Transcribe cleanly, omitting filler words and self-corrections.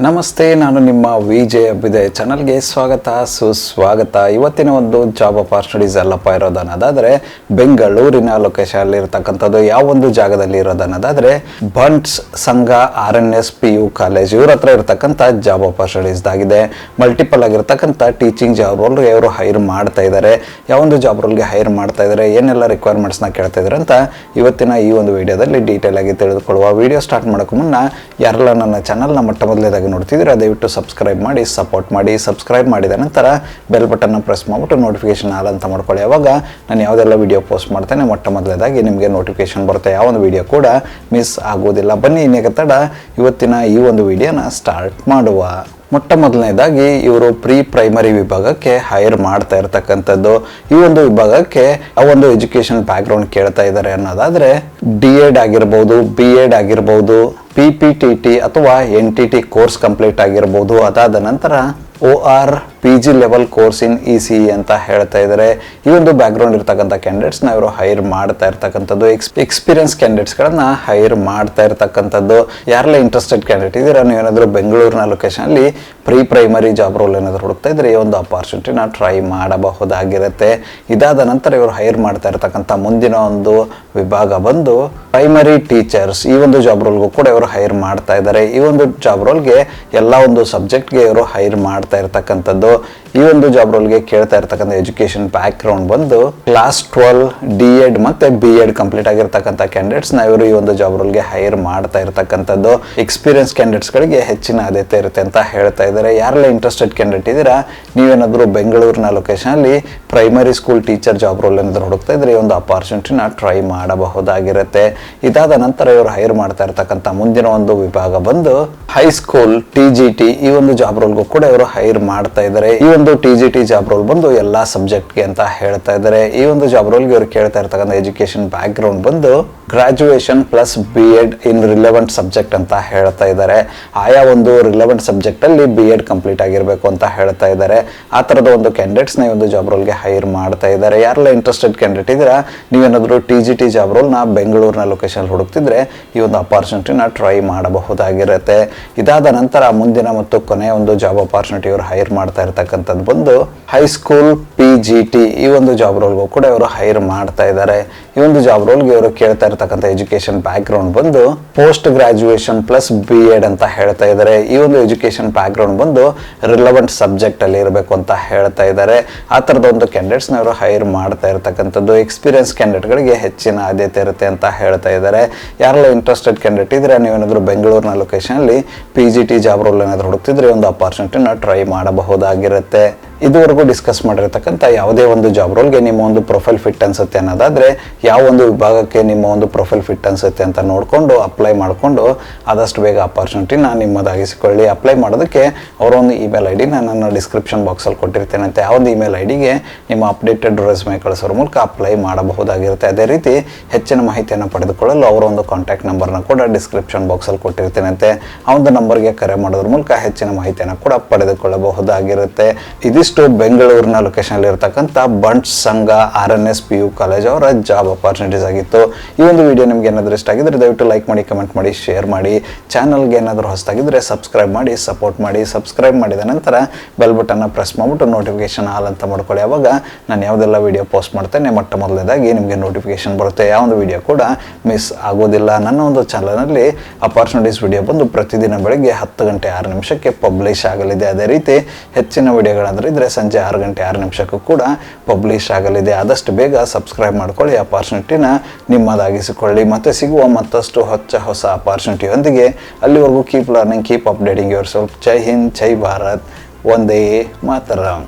ನಮಸ್ತೆ, ನಾನು ನಿಮ್ಮ ವಿಜಯ್ ಅಭ್ಯುದಯ ಚಾನಲ್ಗೆ ಸ್ವಾಗತ ಸುಸ್ವಾಗತ. ಇವತ್ತಿನ ಒಂದು ಜಾಬ್ ಅಪಾರ್ಚುನಿಟೀಸ್ ಎಲ್ಲಪ್ಪ ಇರೋದನ್ನೋದಾದರೆ ಬೆಂಗಳೂರಿನ ಲೊಕೇಶನ್ ಇರತಕ್ಕಂಥದ್ದು ಯಾವ ಒಂದು ಜಾಗದಲ್ಲಿ ಇರೋದನ್ನೋದಾದರೆ ಬಂಟ್ಸ್ ಸಂಘ RNS PU ಕಾಲೇಜ್ ಇವ್ರ ಹತ್ರ ಇರತಕ್ಕಂಥ ಜಾಬ್ ಅಪಾರ್ಚುನಿಟೀಸ್ ಆಗಿದೆ. ಮಲ್ಟಿಪಲ್ ಆಗಿರ್ತಕ್ಕಂಥ ಟೀಚಿಂಗ್ ಜಾಬ್ ರೋಲ್ ಇವರು ಹೈರ್ ಮಾಡ್ತಾ ಇದ್ದಾರೆ. ಯಾವೊಂದು ಜಾಬ್ ರೋಲ್ಗೆ ಹೈರ್ ಮಾಡ್ತಾ ಇದ್ದಾರೆ, ಏನೆಲ್ಲ ರಿಕ್ವೈರ್ಮೆಂಟ್ಸ್ನ ಕೇಳ್ತಾ ಇದ್ದಾರೆ ಅಂತ ಇವತ್ತಿನ ಈ ಒಂದು ವಿಡಿಯೋದಲ್ಲಿ ಡೀಟೇಲ್ ಆಗಿ ತಿಳಿದುಕೊಳ್ಳುವ. ವಿಡಿಯೋ ಸ್ಟಾರ್ಟ್ ಮಾಡೋಕ್ಕೂ ಮುನ್ನ ಯಾರೆಲ್ಲ ನನ್ನ ಚಾನಲ್ನ ಮೊಟ್ಟ ಮೊದಲನೇದಾಗಿ ನೋಡ್ತಿದ್ರೆ ದಯವಿಟ್ಟು ಸಬ್ಸ್ಕ್ರೈಬ್ ಮಾಡಿ, ಸಪೋರ್ಟ್ ಮಾಡಿ. ಸಬ್ಸ್ಕ್ರೈಬ್ ಮಾಡಿದ ನಂತರ ಬೆಲ್ ಬಟನ್ನ ಪ್ರೆಸ್ ಮಾಡಿಬಿಟ್ಟು ನೋಟಿಫಿಕೇಶನ್ ಆಲ್ ಅಂತ ಮಾಡ್ಕೊಳ್ಳಿ. ಅವಾಗ ನಾನು ಯಾವುದೆಲ್ಲ ವಿಡಿಯೋ ಪೋಸ್ಟ್ ಮಾಡ್ತೇನೆ ಮೊಟ್ಟ ಮೊದಲನೇದಾಗಿ ನಿಮಗೆ ನೋಟಿಫಿಕೇಶನ್ ಬರುತ್ತೆ, ಯಾವ ಒಂದು ವಿಡಿಯೋ ಕೂಡ ಮಿಸ್ ಆಗೋದಿಲ್ಲ. ಬನ್ನಿ ಇನ್ನೇಕ ತಡ ಇವತ್ತಿನ ಈ ಒಂದು ವಿಡಿಯೋನ ಸ್ಟಾರ್ಟ್ ಮಾಡುವ. ಮೊಟ್ಟ ಮೊದಲನೇದಾಗಿ ಇವರು ಪ್ರೀ ಪ್ರೈಮರಿ ವಿಭಾಗಕ್ಕೆ ಹೈರ್ ಮಾಡ್ತಾ ಇರ್ತಕ್ಕಂಥದ್ದು. ಈ ಒಂದು ವಿಭಾಗಕ್ಕೆ ಆ ಒಂದು ಎಜುಕೇಶನ್ ಬ್ಯಾಕ್ಗ್ರೌಂಡ್ ಕೇಳ್ತಾ ಇದ್ದಾರೆ ಅನ್ನೋದಾದ್ರೆ D.Ed ಆಗಿರ್ಬೋದು, B.Ed ಆಗಿರ್ಬೋದು, PPTT ಅಥವಾ NTT ಕೋರ್ಸ್ ಕಂಪ್ಲೀಟ್ ಆಗಿರ್ಬೋದು. ಅದಾದ ನಂತರ OR PG level course in ECE ಅಂತ ಹೇಳ್ತಾ ಇದ್ದಾರೆ. ಈ ಒಂದು ಬ್ಯಾಕ್ಗ್ರೌಂಡ್ ಇರ್ತಕ್ಕಂಥ ಕ್ಯಾಂಡಿಡೇಟ್ಸ್ನ ಇವರು ಹೈರ್ ಮಾಡ್ತಾ ಇರ್ತಕ್ಕಂಥದ್ದು. ಎಕ್ಸ್ಪೀರಿಯನ್ಸ್ ಕ್ಯಾಂಡಿಡೇಟ್ಸ್ಗಳನ್ನ ಹೈರ್ ಮಾಡ್ತಾ ಇರ್ತಕ್ಕಂಥದ್ದು. ಯಾರೆಲ್ಲ ಇಂಟ್ರೆಸ್ಟೆಡ್ ಕ್ಯಾಂಡಿಡೇಟ್ ಇದ್ದೀರಾ, ನೀವೇನಾದರೂ ಬೆಂಗಳೂರಿನ ಲೊಕೇಶನಲ್ಲಿ ಪ್ರೀ ಪ್ರೈಮರಿ ಜಾಬ್ ರೋಲ್ ಏನಾದರೂ ಹುಡುಕ್ತಾ ಇದ್ರೆ ಈ ಒಂದು ಅಪಾರ್ಚುನಿಟಿನ ಟ್ರೈ ಮಾಡಬಹುದಾಗಿರುತ್ತೆ. ಇದಾದ ನಂತರ ಇವರು ಹೈರ್ ಮಾಡ್ತಾ ಇರ್ತಕ್ಕಂಥ ಮುಂದಿನ ಒಂದು ವಿಭಾಗ ಬಂದು ಪ್ರೈಮರಿ ಟೀಚರ್ಸ್. ಈ ಒಂದು ಜಾಬ್ ರೋಲ್ಗೂ ಕೂಡ ಇವರು ಹೈರ್ ಮಾಡ್ತಾ ಇದ್ದಾರೆ. ಈ ಒಂದು ಜಾಬ್ ರೋಲ್ಗೆ ಎಲ್ಲ ಒಂದು ಸಬ್ಜೆಕ್ಟ್ಗೆ ಇವರು ಹೈರ್ ಮಾಡ್ತಾ ಇರ್ತಕ್ಕಂಥದ್ದು. ಈ ಒಂದು ಜಾಬ್ ರೋಲ್ಗೆ ಕೇಳ್ತಾ ಇರ್ತಕ್ಕಂಥ ಎಜುಕೇಶನ್ ಬ್ಯಾಕ್ ಗ್ರೌಂಡ್ ಬಂದು ಕ್ಲಾಸ್ 12 D.Ed ಮತ್ತೆ B.Ed ಕಂಪ್ಲೀಟ್ ಆಗಿರ್ತಕ್ಕಂಥ ಕ್ಯಾಂಡಿಡೇಟ್ಸ್ ನ ಇವರು ಈ ಒಂದು ಜಾಬ್ ರೋಲ್ಗೆ ಹೈರ್ ಮಾಡ್ತಾ ಇರ್ತಕ್ಕಂಥದ್ದು. ಎಕ್ಸ್ಪೀರಿಯನ್ಸ್ ಕ್ಯಾಂಡಿಡೇಟ್ಸ್ ಗಳಿಗೆ ಹೆಚ್ಚಿನ ಆದ್ಯತೆ ಇರುತ್ತೆ ಅಂತ ಹೇಳ್ತಾ ಇದ್ದಾರೆ. ಯಾರೆಲ್ಲ ಇಂಟ್ರೆಸ್ಟೆಡ್ ಕ್ಯಾಂಡಿಡೇಟ್ ಇದ್ದೀರಾ, ನೀವೇನಾದರೂ ಬೆಂಗಳೂರಿನ ಲೊಕೇಶನ್ ಅಲ್ಲಿ primary school teacher job roll ಏನಾದರೂ ಹುಡುಕ್ತಾ ಇದ್ರೆ ಈ ಒಂದು ಅಪಾರ್ಚುನಿಟಿನ ಟ್ರೈ ಮಾಡಬಹುದಾಗಿರುತ್ತೆ. ಇದಾದ ನಂತರ ಇವರು ಹೈರ್ ಮಾಡ್ತಾ ಇರ್ತಕ್ಕಂಥ ಮುಂದಿನ ಒಂದು ವಿಭಾಗ ಬಂದು ಹೈಸ್ಕೂಲ್ TGT. ಈ ಒಂದು ಜಾಬ್ ರೋಲ್ಗೂ ಕೂಡ ಇವರು ಹೈರ್ ಮಾಡ್ತಾ ಇದ್ದಾರೆ. ಈ ಒಂದು TGT ಜಾಬ್ ರೋಲ್ ಬಂದು ಎಲ್ಲಾ ಸಬ್ಜೆಕ್ಟ್ಗೆ ಅಂತ ಹೇಳ್ತಾ ಇದ್ದಾರೆ. ಈ ಒಂದು ಜಾಬ್ ರೋಲ್ಗೆ ಇವರು ಕೇಳ್ತಾ ಇರ್ತಕ್ಕಂಥ ಎಜುಕೇಶನ್ ಬ್ಯಾಕ್ ಗ್ರೌಂಡ್ ಬಂದು ಗ್ರಾಜುಯೇಷನ್ ಪ್ಲಸ್ B.Ed ಇನ್ ರಿಲೆವೆಂಟ್ ಸಬ್ಜೆಕ್ಟ್ ಅಂತ ಹೇಳ್ತಾ ಇದ್ದಾರೆ. ಆಯಾ ಒಂದು ರಿಲೆವೆಂಟ್ ಸಬ್ಜೆಕ್ಟ್ ಅಲ್ಲಿ B.Ed ಕಂಪ್ಲೀಟ್ ಆಗಿರಬೇಕು ಅಂತ ಹೇಳ್ತಾ ಇದ್ದಾರೆ. ಆ ತರದ ಒಂದು ಕ್ಯಾಂಡಿಡೇಟ್ಸ್ ನ ಈ ಒಂದು ಜಾಬ್ ರೋಲ್ಗೆ ಹೈರ್ ಮಾಡ್ತಾ ಇದ್ದಾರೆ. ಯಾರೆಲ್ಲ ಇಂಟ್ರೆಸ್ಟೆಡ್ ಕ್ಯಾಂಡಿಡೇಟ್ ಇದ್ದೀರಾ, ನೀವೇನಾದರೂ TGT ಜಾಬ್ ರೋಲ್ ನ ಬೆಂಗಳೂರಿನ ಲೊಕೇಶನ್ ಹುಡುಕ್ತಿದ್ರೆ ಈ ಒಂದು ಅಪಾರ್ಚುನಿಟಿನ ಟ್ರೈ ಮಾಡಬಹುದಾಗಿರುತ್ತೆ. ಇದಾದ ನಂತರ ಮುಂದಿನ ಮತ್ತು ಕೊನೆಯ ಒಂದು ಜಾಬ್ ಅಪಾರ್ಚುನಿಟಿ ಇವರು ಹೈರ್ ಮಾಡ್ತಾ ಇರ್ತಕ್ಕಂಥದ್ದು ಬಂದು ಹೈಸ್ಕೂಲ್ PGT. ಈ ಒಂದು ಜಾಬ್ ರೋಲ್ಗೂ ಕೂಡ ಇವರು ಹೈರ್ ಮಾಡ್ತಾ ಇದ್ದಾರೆ. ಈ ಒಂದು ಜಾಬ್ ರೋಲ್ಗೆ ಇವರು ಕೇಳ್ತಾ ಇರ್ತಕ್ಕಂಥ ಎಜುಕೇಶನ್ ಬ್ಯಾಕ್ ಗ್ರೌಂಡ್ ಬಂದು ಪೋಸ್ಟ್ ಗ್ರಾಜುಯೇಷನ್ ಪ್ಲಸ್ B.Ed ಅಂತ ಹೇಳ್ತಾ ಇದ್ದಾರೆ. ಈ ಒಂದು ಎಜುಕೇಶನ್ ಬ್ಯಾಕ್ ಗ್ರೌಂಡ್ ಬಂದು ರಿಲೆವೆಂಟ್ ಸಬ್ಜೆಕ್ಟ್ ಅಲ್ಲಿ ಇರಬೇಕು ಅಂತ ಹೇಳ್ತಾ ಇದ್ದಾರೆ. ಆ ತರದ ಒಂದು ಕ್ಯಾಂಡಿಡೇಟ್ಸ್ ನ ಇವರು ಹೈರ್ ಮಾಡ್ತಾ ಇರ್ತಕ್ಕಂಥದ್ದು. ಎಕ್ಸ್ಪೀರಿಯನ್ಸ್ ಕ್ಯಾಂಡಿಡೇಟ್ ಗಳಿಗೆ ಹೆಚ್ಚಿನ ಆದ್ಯತೆ ಇರುತ್ತೆ ಅಂತ ಹೇಳ್ತಾ ಇದ್ದಾರೆ. ಯಾರೆಲ್ಲ ಇಂಟ್ರೆಸ್ಟೆಡ್ ಕ್ಯಾಂಡಿಡೇಟ್ ಇದ್ರೆ ನೀವೇನಾದರೂ ಬೆಂಗಳೂರಿನ ಲೊಕೇಶನ್ ಅಲ್ಲಿ PGT ಜಾಬ್ ರೋಲ್ ಏನಾದರೂ ಹುಡುಕ್ತಿದ್ರೆ ಒಂದು ಅಪಾರ್ಚುನಿಟಿನ ಟ್ರೈ ಮಾಡಬಹುದಾಗಿರುತ್ತೆ. ಇದುವರೆಗೂ ಡಿಸ್ಕಸ್ ಮಾಡಿರ್ತಕ್ಕಂಥ ಯಾವುದೇ ಒಂದು ಜಾಬ್ ರೋಲ್ಗೆ ನಿಮ್ಮ ಒಂದು ಪ್ರೊಫೈಲ್ ಫಿಟ್ ಅನ್ಸುತ್ತೆ ಅನ್ನೋದಾದ್ರೆ ಯಾವ ಒಂದು ವಿಭಾಗಕ್ಕೆ ನಿಮ್ಮ ಒಂದು ಪ್ರೊಫೈಲ್ ಫಿಟ್ ಅನ್ಸುತ್ತೆ ಅಂತ ನೋಡಿಕೊಂಡು ಅಪ್ಲೈ ಮಾಡಿಕೊಂಡು ಆದಷ್ಟು ಬೇಗ ಅಪಾರ್ಚುನಿಟಿನ ನಿಮ್ಮದಾಗಿಸಿಕೊಳ್ಳಿ. ಅಪ್ಲೈ ಮಾಡೋದಕ್ಕೆ ಅವರ ಒಂದು ಇಮೇಲ್ ID ನನ್ನ ಡಿಸ್ಕ್ರಿಪ್ಷನ್ ಬಾಕ್ಸಲ್ಲಿ ಕೊಟ್ಟಿರ್ತೇನೆ. ಅಂತ ಆ ಒಂದು ಇಮೇಲ್ IDಗೆ ನಿಮ್ಮ ಅಪ್ಡೇಟೆಡ್ ರೆಸ್ಯೂಮೆ ಕಳಿಸೋರ ಮೂಲಕ ಅಪ್ಲೈ ಮಾಡಬಹುದಾಗಿರುತ್ತೆ. ಅದೇ ರೀತಿ ಹೆಚ್ಚಿನ ಮಾಹಿತಿಯನ್ನು ಪಡೆದುಕೊಳ್ಳಲು ಅವರ ಒಂದು ಕಾಂಟ್ಯಾಕ್ಟ್ ನಂಬರ್ನ ಕೂಡ ಡಿಸ್ಕ್ರಿಪ್ಷನ್ ಬಾಕ್ಸಲ್ಲಿ ಕೊಟ್ಟಿರ್ತೇನೆ. ಅಂತೆ ಆ ಒಂದು ನಂಬರ್ಗೆ ಕರೆ ಮಾಡೋದ್ರ ಮೂಲಕ ಹೆಚ್ಚಿನ ಮಾಹಿತಿಯನ್ನು ಕೂಡ ಪಡೆದುಕೊಳ್ಳಬಹುದಾಗಿರುತ್ತೆ. ಇದಿಷ್ಟು ಬೆಂಗಳೂರಿನ ಲೊಕೇಶನ್ ಇರತಕ್ಕಂಥ ಬಂಟ್ಸ್ ಸಂಘ RNS PU ಕಾಲೇಜ್ ಅವರ ಜಾಬ್ ಅಪಾರ್ಚುನಿಟೀಸ್ ಆಗಿತ್ತು. ಈ ಒಂದು ವಿಡಿಯೋ ನಿಮ್ಗೆ ಏನಾದರೂ ಇಷ್ಟ ಆಗಿದ್ರೆ ದಯವಿಟ್ಟು ಲೈಕ್ ಮಾಡಿ, ಕಮೆಂಟ್ ಮಾಡಿ, ಶೇರ್ ಮಾಡಿ. ಚಾನಲ್ಗೆ ಏನಾದರೂ ಹೊಸದಾಗಿದ್ರೆ ಸಬ್ಸ್ಕ್ರೈಬ್ ಮಾಡಿ, ಸಪೋರ್ಟ್ ಮಾಡಿ. ಸಬ್ಸ್ಕ್ರೈಬ್ ಮಾಡಿದ ನಂತರ ಬೆಲ್ ಬಟನ್ನ ಪ್ರೆಸ್ ಮಾಡಿಬಿಟ್ಟು ನೋಟಿಫಿಕೇಶನ್ ಆಲ್ ಅಂತ ಮಾಡ್ಕೊಳ್ಳಿ. ಅವಾಗ ನಾನು ಯಾವುದೆಲ್ಲ ವಿಡಿಯೋ ಪೋಸ್ಟ್ ಮಾಡ್ತೇನೆ ಮೊಟ್ಟ ಮೊದಲನೇದಾಗಿ ನಿಮಗೆ ನೋಟಿಫಿಕೇಶನ್ ಬರುತ್ತೆ. ಯಾವ ಒಂದು ವಿಡಿಯೋ ಕೂಡ ಮಿಸ್ ಆಗೋದಿಲ್ಲ. ನನ್ನ ಒಂದು ಚಾನಲ್ನಲ್ಲಿ ಅಪಾರ್ಚುನಿಟೀಸ್ ವಿಡಿಯೋ ಬಂದು ಪ್ರತಿದಿನ ಬೆಳಗ್ಗೆ 10 ಗಂಟೆ 6 ನಿಮಿಷಕ್ಕೆ ಪಬ್ಲಿಷ್ ಆಗಲಿದೆ. ಅದೇ ರೀತಿ ಹೆಚ್ಚಿನ ವಿಡಿಯೋಗಳಾದರೂ ಇದ್ರೆ ಸಂಜೆ 6 ಗಂಟೆ 6 ನಿಮಿಷಕ್ಕೂ ಕೂಡ ಪಬ್ಲಿಷ್ ಆಗಲಿದೆ. ಆದಷ್ಟು ಬೇಗ ಸಬ್ಸ್ಕ್ರೈಬ್ ಮಾಡ್ಕೊಳ್ಳಿ, ಅಪಾರ್ಚುನಿಟಿನ ನಿಮ್ಮದಾಗಿಸಿಕೊಳ್ಳಿ. ಮತ್ತೆ ಸಿಗುವ ಮತ್ತಷ್ಟು ಹೊಸ ಅಪಾರ್ಚುನಿಟಿಯೊಂದಿಗೆ ಅಲ್ಲಿವರೆಗೂ keep learning, keep updating yourself. ಜೈ ಹಿಂದ್, ಜೈ ಭಾರತ್, ವಂದೇ ಮಾತರಂ.